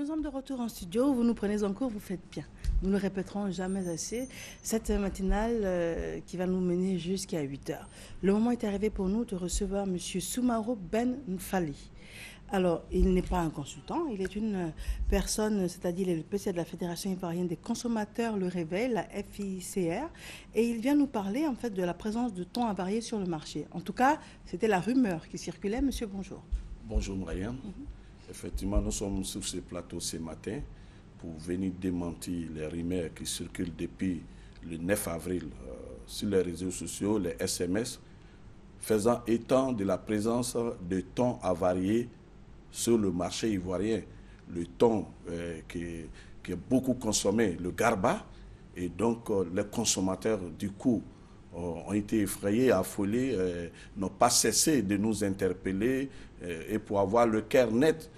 Nous sommes de retour en studio, vous nous prenez en cours, vous faites bien. Nous ne le répéterons jamais assez. Cette matinale qui va nous mener jusqu'à 8 heures. Le moment est arrivé pour nous de recevoir M. Soumaro Ben Nfali. Alors, il n'est pas un consultant, il est une personne, c'est-à-dire il est le président de la Fédération ivoirienne des consommateurs, le Réveil, la FICR, et il vient nous parler en fait de la présence de thon avarié sur le marché. En tout cas, c'était la rumeur qui circulait. Monsieur, bonjour. Bonjour Marianne. Effectivement, nous sommes sur ce plateau ce matin pour venir démentir les rumeurs qui circulent depuis le 9 avril sur les réseaux sociaux, les SMS, faisant état de la présence de thon avarié sur le marché ivoirien. Le thon qui est beaucoup consommé, le garba, et donc les consommateurs du coup ont été effrayés, affolés, n'ont pas cessé de nous interpeller et pour avoir le cœur net,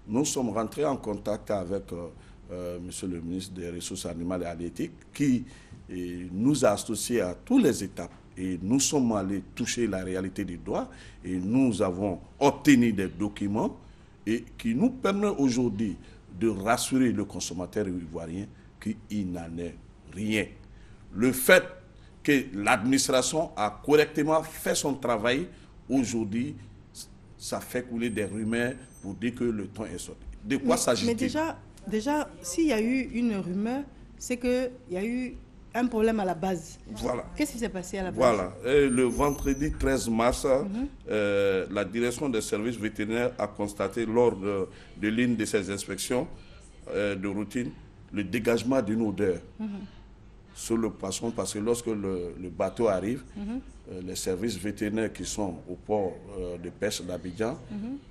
nous sommes rentrés en contact avec Monsieur le ministre des Ressources animales et halieutiques qui nous a associés à toutes les étapes et nous sommes allés toucher la réalité du droit et nous avons obtenu des documents et qui nous permettent aujourd'hui de rassurer le consommateur ivoirien qu'il n'en est rien. Le fait que l'administration a correctement fait son travail, aujourd'hui, ça fait couler des rumeurs pour dire que le thon est sorti. De quoi s'agit-il? Mais déjà s'il y a eu une rumeur, c'est qu'il y a eu un problème à la base. Voilà. Qu'est-ce qui s'est passé à la base? Voilà. Et le vendredi 13 mars, la direction des services vétérinaires a constaté lors de l'une de ses inspections de routine le dégagement d'une odeur sur le poisson parce que lorsque le bateau arrive, les services vétérinaires qui sont au port de pêche d'Abidjan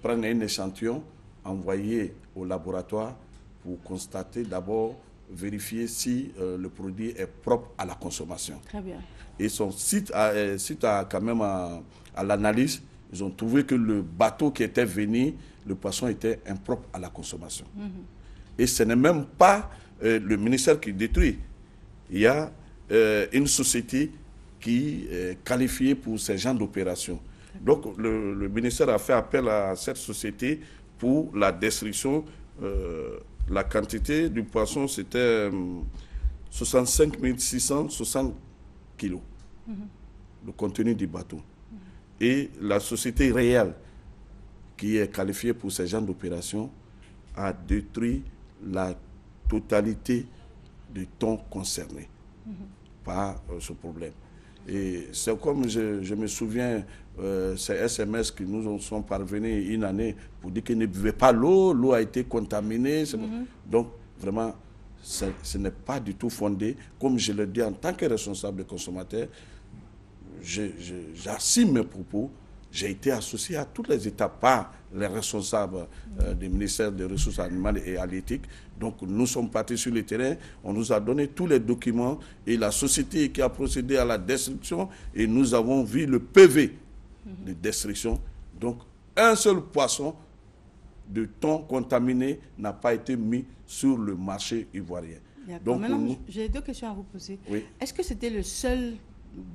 prennent un échantillon envoyé au laboratoire pour constater d'abord, vérifier si le produit est propre à la consommation. Très bien. Et suite à quand même à l'analyse, ils ont trouvé que le bateau qui était venu, le poisson était impropre à la consommation. Et ce n'est même pas le ministère qui détruit. Il y a une société qui est qualifiée pour ces genres d'opérations. Donc le ministère a fait appel à cette société pour la destruction. La quantité du poisson, c'était 65 660 kilos, le contenu du bateau. Et la société réelle, qui est qualifiée pour ces genres d'opérations, a détruit la totalité du thon concerné par ce problème. Et c'est comme je me souviens, ces SMS qui nous sont parvenus une année pour dire qu'ils ne buvaient pas l'eau, l'eau a été contaminée. Donc, vraiment, ce n'est pas du tout fondé. Comme je le dis en tant que responsable de consommateur, j'assume mes propos. J'ai été associé à toutes les étapes par les responsables du ministère des Ressources animales et halieutiques. Donc nous sommes partis sur le terrain, on nous a donné tous les documents et la société qui a procédé à la destruction et nous avons vu le PV de destruction. Donc un seul poisson de thon contaminé n'a pas été mis sur le marché ivoirien. Donc maintenant, j'ai deux questions à vous poser. Oui. Est-ce que c'était le seul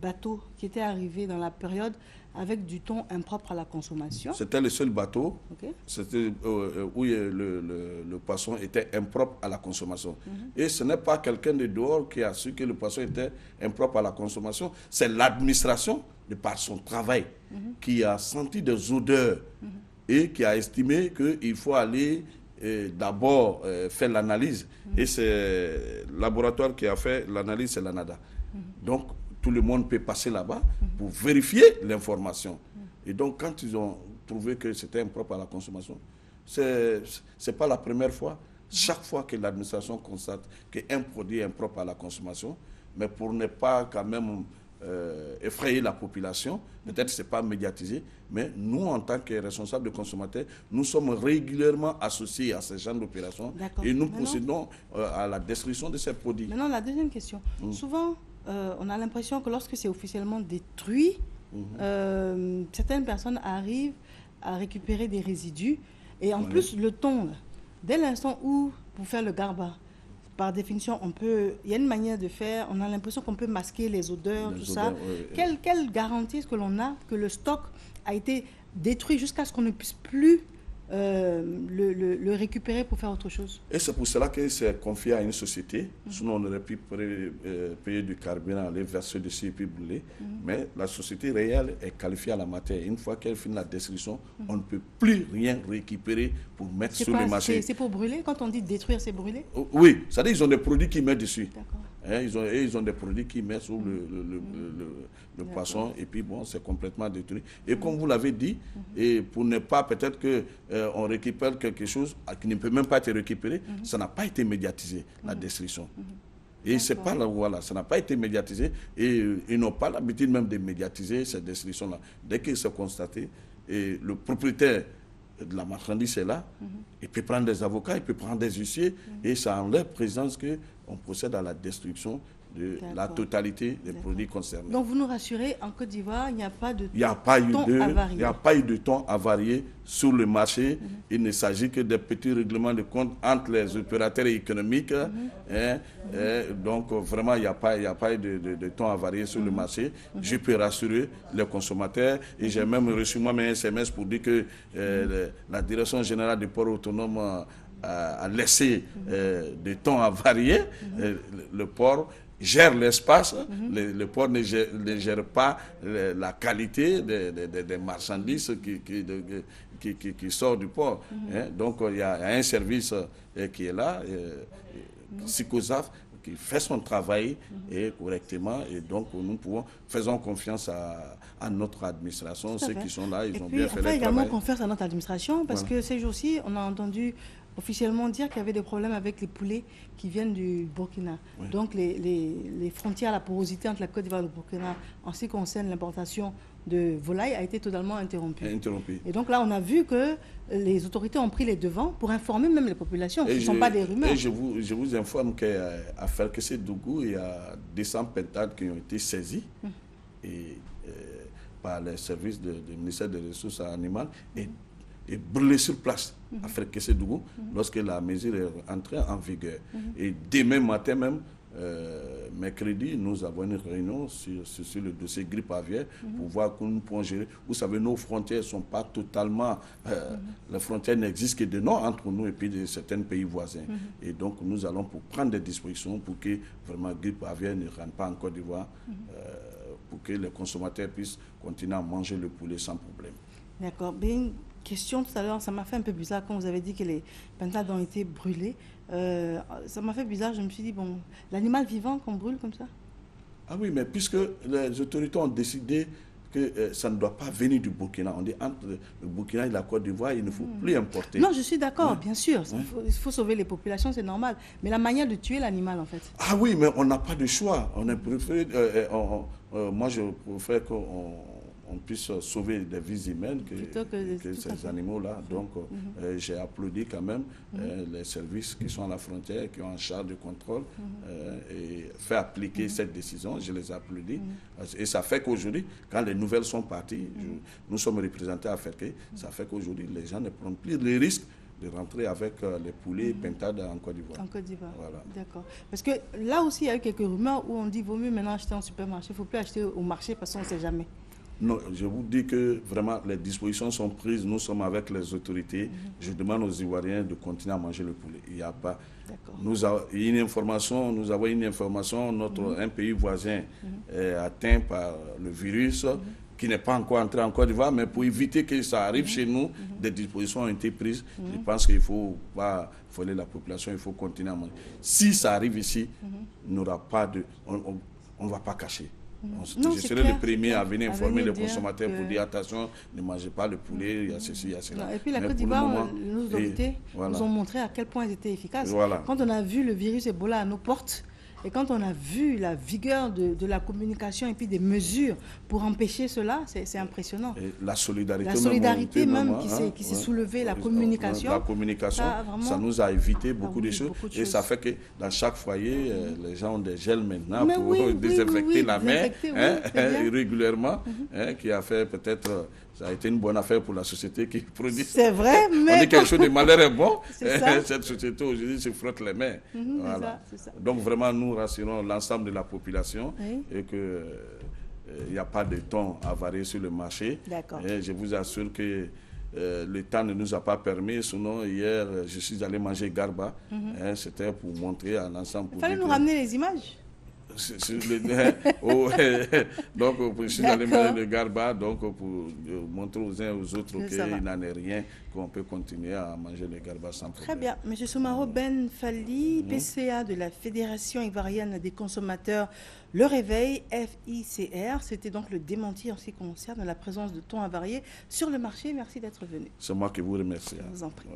bateau qui était arrivé dans la période avec du thon impropre à la consommation? C'était le seul bateau. Okay. C'était où le poisson était impropre à la consommation. Et ce n'est pas quelqu'un de dehors qui a su que le poisson était impropre à la consommation. C'est l'administration, de par son travail, qui a senti des odeurs et qui a estimé qu'il faut aller d'abord faire l'analyse. Et c'est le laboratoire qui a fait l'analyse, c'est l'ANADA. Donc, tout le monde peut passer là-bas pour vérifier l'information. Et donc, quand ils ont trouvé que c'était impropre à la consommation, ce n'est pas la première fois. Chaque fois que l'administration constate qu'un produit est impropre à la consommation, mais pour ne pas quand même effrayer la population, peut-être que ce n'est pas médiatisé, mais nous, en tant que responsables de consommateurs, nous sommes régulièrement associés à ce genre d'opérations et nous procédons à la destruction de ces produits. Maintenant, la deuxième question. Souvent, on a l'impression que lorsque c'est officiellement détruit, certaines personnes arrivent à récupérer des résidus. Et en plus, le thon, dès l'instant où, pour faire le garba, par définition, il y a une manière de faire, on a l'impression qu'on peut masquer les odeurs, tout ça. Quelle garantie est-ce que l'on a que le stock a été détruit jusqu'à ce qu'on ne puisse plus le récupérer pour faire autre chose. Et c'est pour cela que c'est confié à une société. Sinon, on aurait pu payer du carburant, les verser dessus et puis brûler. Mais la société réelle est qualifiée à la matière. Une fois qu'elle finit la destruction, on ne peut plus rien récupérer pour mettre sur le marché. C'est pour brûler? Quand on dit détruire, c'est brûler? Oui, c'est-à-dire qu'ils ont des produits qu'ils mettent dessus. D'accord. Ils ont des produits qu'ils mettent sur le poisson et puis bon, c'est complètement détruit. Et comme vous l'avez dit, et pour ne pas peut-être qu'on récupère quelque chose qui ne peut même pas être récupéré, ça n'a pas été médiatisé, la destruction. Et c'est pas là, voilà, ça n'a pas été médiatisé et ils n'ont pas l'habitude même de médiatiser cette destruction-là. Dès que c'est constaté, et le propriétaire de la marchandise est là, il peut prendre des avocats, il peut prendre des huissiers, et c'est en leur présence qu'on procède à la destruction de la totalité des produits concernés. Donc vous nous rassurez, en Côte d'Ivoire, il n'y a pas de Il n'y a pas eu de thon avarié sur le marché. Il ne s'agit que des petits règlements de compte entre les opérateurs économiques. Donc vraiment, il n'y a pas eu de thon avarié sur le marché. Je peux rassurer les consommateurs. Et j'ai même reçu moi-même un SMS pour dire que la Direction générale des ports autonomes a laissé des thons avariés. Le port gère l'espace, le port ne gère pas la qualité des marchandises qui sortent du port. Donc il y a un service qui est là, Psychosaf, qui fait son travail correctement, et donc nous faisons confiance à notre administration, ceux qui sont là, ils ont bien fait leur travail. Également confiance à notre administration, parce que ces jours-ci, on a entendu officiellement dire qu'il y avait des problèmes avec les poulets qui viennent du Burkina. Oui. Donc les frontières, la porosité entre la Côte d'Ivoire et le Burkina en ce qui concerne l'importation de volailles a été totalement interrompue. Et donc là, on a vu que les autorités ont pris les devants pour informer même les populations. Ce ne sont pas des rumeurs. Et je vous informe qu'à Felkessé-Dougou, il y a 200 pentades qui ont été saisies par les services du ministère des Ressources animales et brûlé sur place à Felkessé-Dougou lorsque la mesure est entrée en vigueur. Et demain matin même, mercredi, nous avons une réunion sur le dossier grippe aviaire pour voir comment nous pouvons gérer. Vous savez, nos frontières ne sont pas totalement... les frontières n'existent que de nom entre nous et puis de certains pays voisins. Et donc, nous allons prendre des dispositions pour que vraiment grippe aviaire ne rentre pas en Côte d'Ivoire, pour que les consommateurs puissent continuer à manger le poulet sans problème. D'accord. Bien, question tout à l'heure, ça m'a fait un peu bizarre quand vous avez dit que les pentades ont été brûlées. Ça m'a fait bizarre, je me suis dit, bon, l'animal vivant qu'on brûle comme ça? Ah oui, mais puisque les autorités ont décidé que ça ne doit pas venir du Burkina, on dit entre le Burkina et la Côte d'Ivoire, il ne faut plus importer. Non, je suis d'accord, bien sûr, il faut sauver les populations, c'est normal. Mais la manière de tuer l'animal, en fait. Ah oui, mais on n'a pas de choix. On a préféré, moi, je préfère qu'on puisse sauver des vies humaines que ces animaux-là. Donc, j'ai applaudi quand même les services qui sont à la frontière, qui ont en charge du contrôle, et fait appliquer cette décision. Je les applaudis. Et ça fait qu'aujourd'hui, quand les nouvelles sont parties, nous sommes représentés à Ferké, ça fait qu'aujourd'hui, les gens ne prennent plus les risques de rentrer avec les poulets pentades en Côte d'Ivoire. En Côte d'Ivoire, voilà. D'accord. Parce que là aussi, il y a eu quelques rumeurs où on dit qu'il vaut mieux maintenant acheter en supermarché. Il ne faut plus acheter au marché parce qu'on ne sait jamais. Non, je vous dis que vraiment les dispositions sont prises. Nous sommes avec les autorités. Je demande aux Ivoiriens de continuer à manger le poulet. Il n'y a pas. Nous avons une information. Un pays voisin est atteint par le virus qui n'est pas encore entré en Côte d'Ivoire, mais pour éviter que ça arrive chez nous, des dispositions ont été prises. Je pense qu'il ne faut pas affoler la population. Il faut continuer à manger. Si ça arrive ici, il n'y aura pas de. On ne va pas cacher. Je serai le premier à venir informer les consommateurs pour dire attention, ne mangez pas le poulet, il y a ceci, il y a cela. Et puis la Côte d'Ivoire, nos autorités nous ont montré à quel point ils étaient efficaces. Quand on a vu le virus Ebola à nos portes, et quand on a vu la vigueur de la communication et puis des mesures pour empêcher cela, c'est impressionnant. Et la solidarité qui s'est soulevée, la communication. La communication, ça nous a évité beaucoup de choses. Et ça fait que dans chaque foyer, les gens ont des gels maintenant pour désinfecter la main régulièrement, qui a fait peut-être... Ça a été une bonne affaire pour la société qui produit. C'est vrai, mais... On dit quelque chose de malheur est bon. Cette société aujourd'hui se frotte les mains. Voilà. Ça. Donc vraiment, nous rassurons l'ensemble de la population et qu'il n'y a pas de thon avarié sur le marché. D'accord. Et je vous assure que le temps ne nous a pas permis. Sinon, hier, je suis allé manger garba. C'était pour montrer à l'ensemble. Il fallait nous ramener les images. Donc, je suis allé manger le garba donc, pour montrer aux uns et aux autres qu'il n'en est rien, qu'on peut continuer à manger le garba sans problème. Très bien. Monsieur Soumaro Ben Fally, PCA de la Fédération ivoirienne des consommateurs, Le Réveil, FICR, c'était donc le démenti en ce qui concerne la présence de thon avarié sur le marché. Merci d'être venu. C'est moi qui vous remercie. Je vous en prie.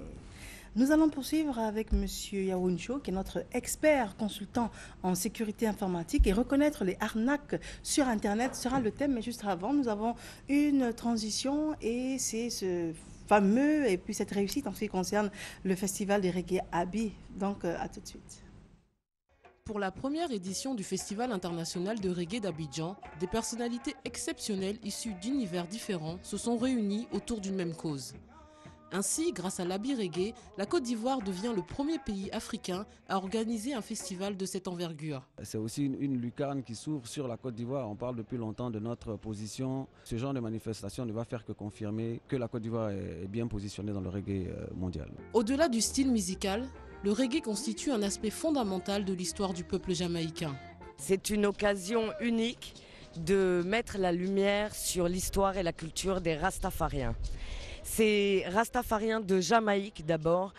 Nous allons poursuivre avec M. Yaouncho, qui est notre expert consultant en sécurité informatique, et reconnaître les arnaques sur Internet sera le thème. Mais juste avant, nous avons une transition et c'est ce fameux et puis cette réussite en ce qui concerne le festival des reggae Abi. Donc, à tout de suite. Pour la première édition du Festival international de reggae d'Abidjan, des personnalités exceptionnelles issues d'univers différents se sont réunies autour d'une même cause. Ainsi, grâce à l'Abi Reggae, la Côte d'Ivoire devient le premier pays africain à organiser un festival de cette envergure. C'est aussi une lucarne qui s'ouvre sur la Côte d'Ivoire. On parle depuis longtemps de notre position. Ce genre de manifestation ne va faire que confirmer que la Côte d'Ivoire est bien positionnée dans le reggae mondial. Au-delà du style musical, le reggae constitue un aspect fondamental de l'histoire du peuple jamaïcain. C'est une occasion unique de mettre la lumière sur l'histoire et la culture des Rastafariens. Ces Rastafariens de Jamaïque d'abord,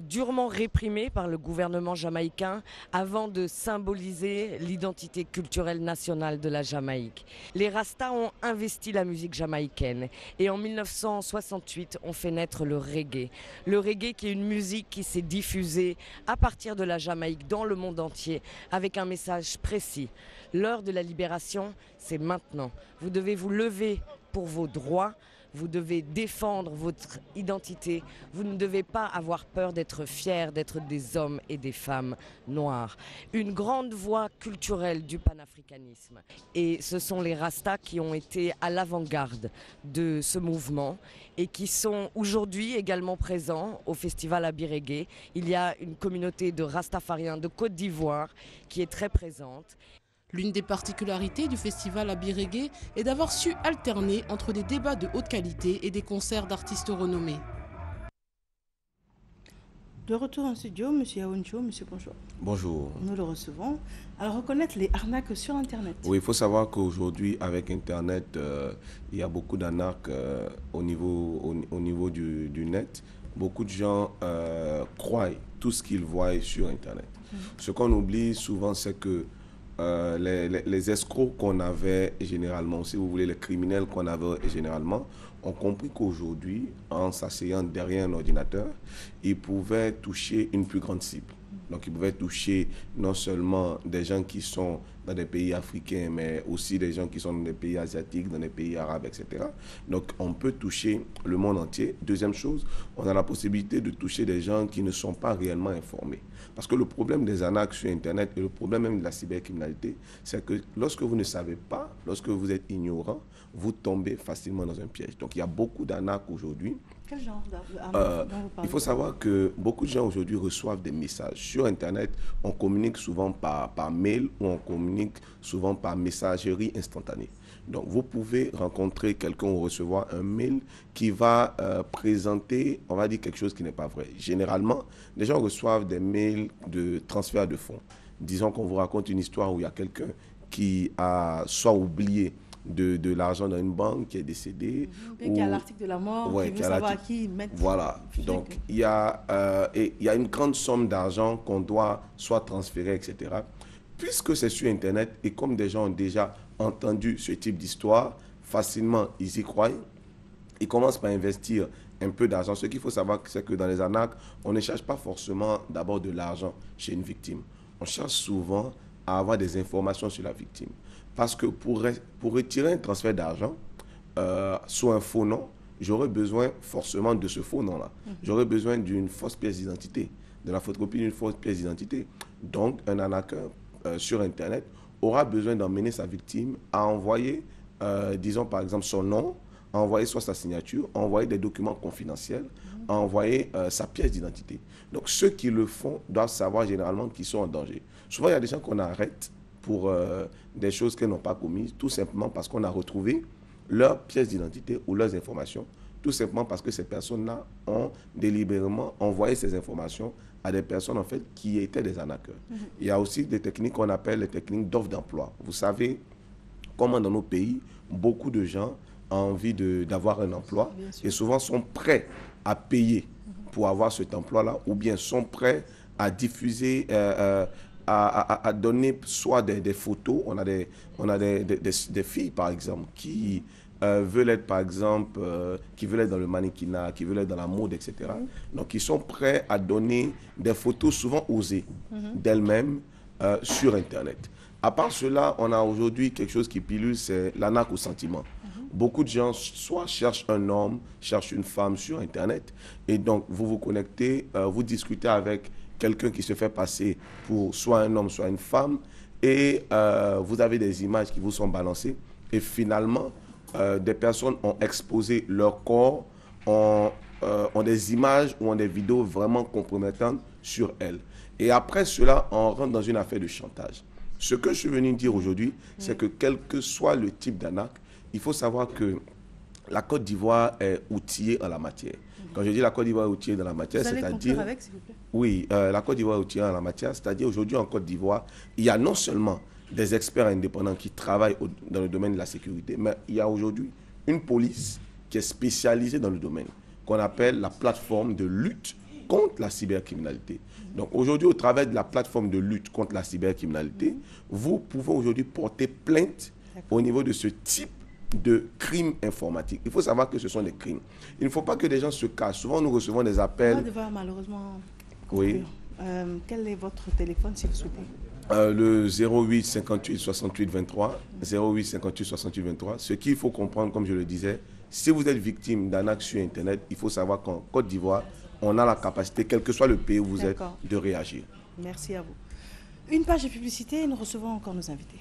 durement réprimés par le gouvernement jamaïcain avant de symboliser l'identité culturelle nationale de la Jamaïque. Les Rastas ont investi la musique jamaïcaine et en 1968 ont fait naître le reggae. Le reggae qui est une musique qui s'est diffusée à partir de la Jamaïque dans le monde entier avec un message précis. L'heure de la libération, c'est maintenant. Vous devez vous lever pour vos droits. Vous devez défendre votre identité. Vous ne devez pas avoir peur d'être fiers, d'être des hommes et des femmes noirs. Une grande voix culturelle du panafricanisme. Et ce sont les Rastas qui ont été à l'avant-garde de ce mouvement et qui sont aujourd'hui également présents au festival Abi Reggae. Il y a une communauté de Rastafariens de Côte d'Ivoire qui est très présente. L'une des particularités du festival Abi Reggae est d'avoir su alterner entre des débats de haute qualité et des concerts d'artistes renommés. De retour en studio, M. Yaouncho, M. bonjour. Bonjour. Nous le recevons. Alors, reconnaître les arnaques sur Internet. Oui, il faut savoir qu'aujourd'hui, avec Internet, il y a beaucoup d'arnaques au niveau du net. Beaucoup de gens croient tout ce qu'ils voient sur Internet. Ce qu'on oublie souvent, c'est que les escrocs qu'on avait généralement, si vous voulez, les criminels qu'on avait généralement, ont compris qu'aujourd'hui, en s'asseyant derrière un ordinateur, ils pouvaient toucher une plus grande cible. Donc, ils pouvaient toucher non seulement des gens qui sont dans des pays africains, mais aussi des gens qui sont dans des pays asiatiques, dans des pays arabes, etc. Donc, on peut toucher le monde entier. Deuxième chose, on a la possibilité de toucher des gens qui ne sont pas réellement informés. Parce que le problème des arnaques sur Internet et le problème même de la cybercriminalité, c'est que lorsque vous ne savez pas, lorsque vous êtes ignorant, vous tombez facilement dans un piège. Donc, il y a beaucoup d'arnaques aujourd'hui. Quel genre d'arnaques dont vous parlez ? Il faut savoir que beaucoup de gens aujourd'hui reçoivent des messages. Sur Internet, on communique souvent par mail ou on communique souvent par messagerie instantanée. Donc, vous pouvez rencontrer quelqu'un ou recevoir un mail qui va présenter, on va dire, quelque chose qui n'est pas vrai. Généralement, les gens reçoivent des mails de transfert de fonds. Disons qu'on vous raconte une histoire où il y a quelqu'un qui a soit oublié de l'argent dans une banque, qui est décédé. Et qui a l'article de la mort, qui veut savoir à qui mettre. Voilà. Donc, il y a une grande somme d'argent qu'on doit soit transférer, etc. Puisque c'est sur Internet et comme des gens ont déjà entendu ce type d'histoire, facilement, ils y croient. Ils commencent par investir un peu d'argent. Ce qu'il faut savoir, c'est que dans les arnaques, on ne cherche pas forcément d'abord de l'argent chez une victime. On cherche souvent à avoir des informations sur la victime. Parce que pour retirer un transfert d'argent sous un faux nom, j'aurais besoin forcément de ce faux nom-là. J'aurais besoin d'une fausse pièce d'identité, de la photocopie d'une fausse pièce d'identité. Donc, un arnaqueur sur Internet aura besoin d'emmener sa victime à envoyer, disons par exemple son nom, à envoyer soit sa signature, à envoyer des documents confidentiels, à envoyer sa pièce d'identité. Donc, ceux qui le font doivent savoir généralement qu'ils sont en danger. Souvent, il y a des gens qu'on arrête pour des choses qu'elles n'ont pas commises, tout simplement parce qu'on a retrouvé leur pièce d'identité ou leurs informations tout simplement parce que ces personnes-là ont délibérément envoyé ces informations à des personnes en fait qui étaient des arnaqueurs. Il y a aussi des techniques qu'on appelle les techniques d'offre d'emploi. Vous savez comment dans nos pays, beaucoup de gens ont envie d'avoir un emploi et souvent sont prêts à payer pour avoir cet emploi-là, ou bien sont prêts à diffuser, à donner soit des photos. On a des filles, par exemple, qui veulent être, par exemple, qui veulent être dans le mannequinat, qui veulent être dans la mode, etc. Donc, ils sont prêts à donner des photos souvent osées d'elles-mêmes sur Internet. À part cela, on a aujourd'hui quelque chose qui pilule, c'est l'arnaque au sentiment. Beaucoup de gens soit cherchent un homme, cherchent une femme sur Internet, et donc vous vous connectez, vous discutez avec quelqu'un qui se fait passer pour soit un homme, soit une femme, et vous avez des images qui vous sont balancées, et finalement, des personnes ont exposé leur corps, ont des images ou ont des vidéos vraiment compromettantes sur elles. Et après cela, on rentre dans une affaire de chantage. Ce que je suis venu dire aujourd'hui, c'est que quel que soit le type d'arnaque, il faut savoir que la Côte d'Ivoire est outillée en la matière. Quand je dis la Côte d'Ivoire est outillée dans la matière, c'est-à-dire... avec, s'il vous plaît. Oui, la Côte d'Ivoire est outillée en la matière, c'est-à-dire aujourd'hui en Côte d'Ivoire, il y a non seulement des experts indépendants qui travaillent dans le domaine de la sécurité, mais il y a aujourd'hui une police qui est spécialisée dans le domaine, qu'on appelle la plateforme de lutte contre la cybercriminalité. Donc aujourd'hui, au travers de la plateforme de lutte contre la cybercriminalité, vous pouvez aujourd'hui porter plainte au niveau de ce type de crimes informatiques. Il faut savoir que ce sont des crimes. Il ne faut pas que des gens se cachent. Souvent, nous recevons des appels... On va devoir malheureusement conclure. Oui. Quel est votre téléphone, si vous souhaitez? Le 08 58 68 23. 08 58 68 23. Ce qu'il faut comprendre, comme je le disais, si vous êtes victime d'arnaque sur Internet, il faut savoir qu'en Côte d'Ivoire, on a la capacité, quel que soit le pays où vous êtes, de réagir. Merci à vous. Une page de publicité et nous recevons encore nos invités.